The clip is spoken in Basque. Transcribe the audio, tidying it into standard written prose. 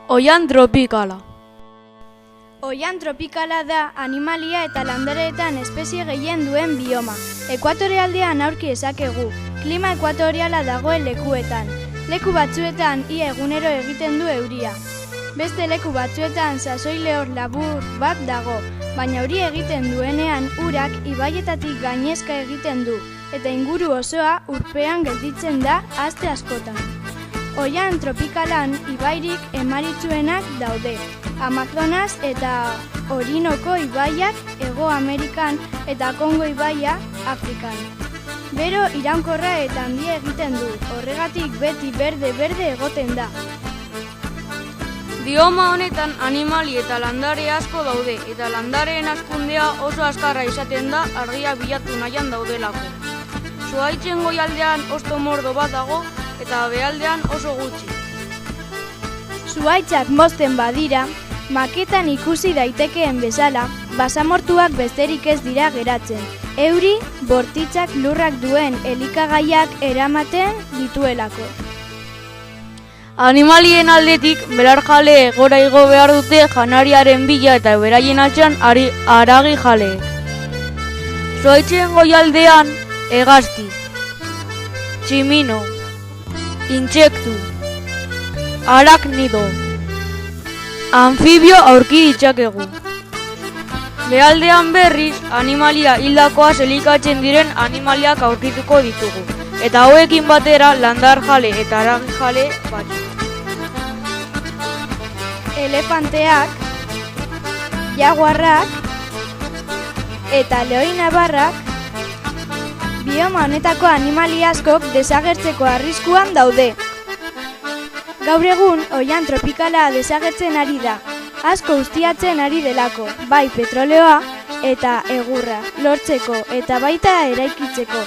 Oihan tropikala. Oihan tropikala da animalia eta landareetan espezie gehien duen bioma. Ekuatorealdean aurki ezakegu, klima ekuatoriala dagoen lekuetan. Leku batzuetan ia egunero egiten du euria. Beste leku batzuetan sasoi lehor labur bat dago, baina hori egiten duenean urak ibaietatik gainezka egiten du, eta inguru osoa urpean gelditzen da aste askotan. Oihan tropikalan ibairik emaritsuenak daude, Amazonas eta Orinoko ibaiak Hego Amerikan eta Kongo ibaia Afrikan. Bero iraunkorra eta handia egiten du, horregatik beti berde egoten da. Bioma honetan animali eta landare asko daude, eta landareen hazkundea oso azkarra izaten da argia bilatu nahian daudelako. Zuhaitzen goialdean hosto mordo bat dago, eta behaldean oso gutxi. Zuhaitzak mozten badira, maketan ikusi daitekeen bezala, basamortuak besterik ez dira geratzen. Euri, bortitzak lurrak duen elikagaiak eramaten dituelako. Animalien aldetik, belarjale gora igo behar dute janariaren bila eta beraien atxan haragi jaleek. Zuhaitzen goialdean, hegazti, tximino, intsektu, araknido, anfibio aurki ditzakegu. Behaldean berriz, animalia hildakoaz elikatzen diren animaliak aurkituko ditugu, eta hauekin batera landar jale eta haragi jale batzuk. Elefanteak, jaguarrak eta lehoinabarrak bioma honetako animali askok desagertzeko arriskuan daude. Gaur egun, oihan tropikala desagertzen ari da, asko ustiatzen ari delako, bai petroleoa eta egurra, lortzeko eta baita eraikitzeko.